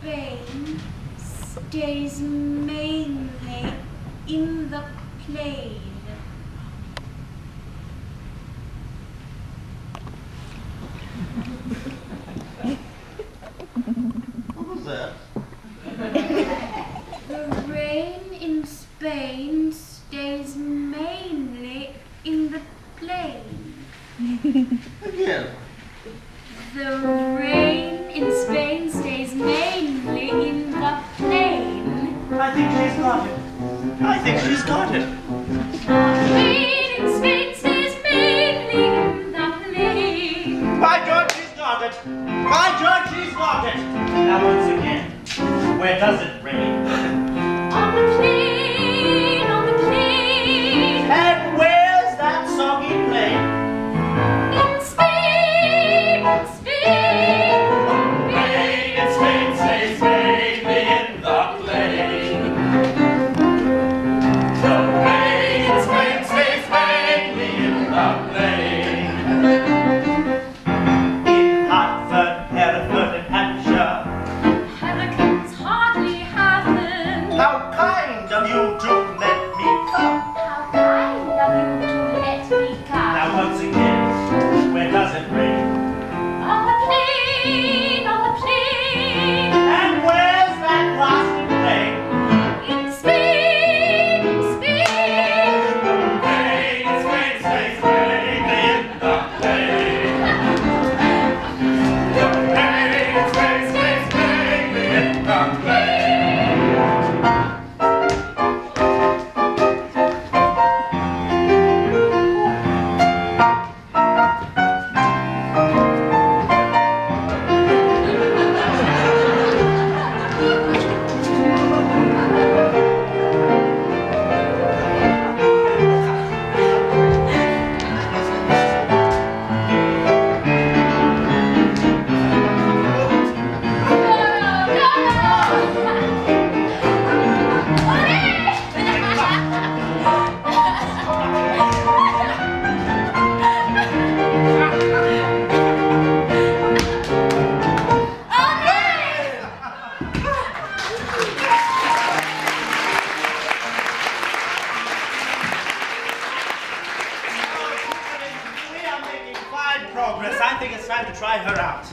Spain stays mainly in the plain. What was that? The rain in Spain stays mainly in the plain. Again. The rain in Spain stays mainly in the plain. I think she's got it. I think she's got it. The rain in Spain stays mainly in the plain. By George, she's got it. By George, she's got it. Now once again, where does it rain? On the plain, on the plain. And where's that soggy plain? In Spain, in Spain. Rain in Spain stays mainly in the plain. The rain in Spain stays mainly in the plain. In Hartford, Hereford, and Hampshire, Hurricanes hardly happen. how kind of you to let me come. How kind of you to let me come. Now once again, where does it rain? On the plain, on the plain. And where's that blasted plain? In Spain, in Spain. Rain in Spain stays mainly in the plain. The rain in Spain stays mainly in the plain. We are making fine progress. I think it's time to try her out.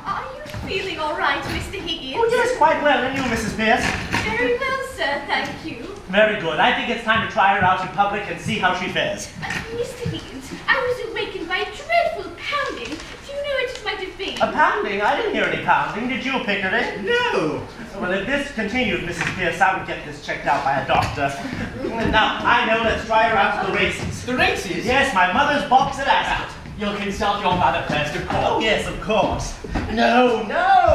Are you feeling all right, Mr. Higgins? Oh, yes, quite well. And you, Mrs. Pierce? Very well, sir, thank you. Very good. I think it's time to try her out in public and see how she fares. Mr. Higgins, I was awakened by a dreadful pounding. Do you know what it might have been? A pounding? I didn't hear any pounding. Did you, Pickering? No. Well, if this continues, Mrs. Pierce, I would get this checked out by a doctor. Now, I know, let's try her out to the races. The races? Yes, my mother's box at Ascot. You'll consult your mother first, of course. Oh, yes, of course. No,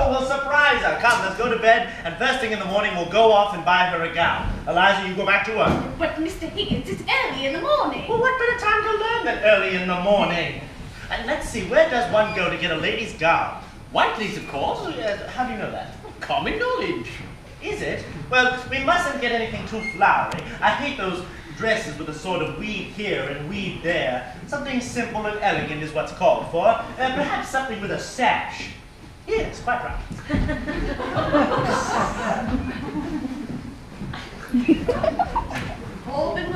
we'll surprise her. Come, let's go to bed, and first thing in the morning, we'll go off and buy her a gown. Eliza, you go back to work. But, Mr. Higgins, it's early in the morning. Well, what better time to learn than early in the morning? And let's see, where does one go to get a lady's gown? Whiteley's, of course. Oh, yes, how do you know that? Common knowledge. Is it? Well, we mustn't get anything too flowery. I hate those dresses with a sort of weave here and weave there. Something simple and elegant is what's called for. Perhaps something with a sash. Yes, quite right. All the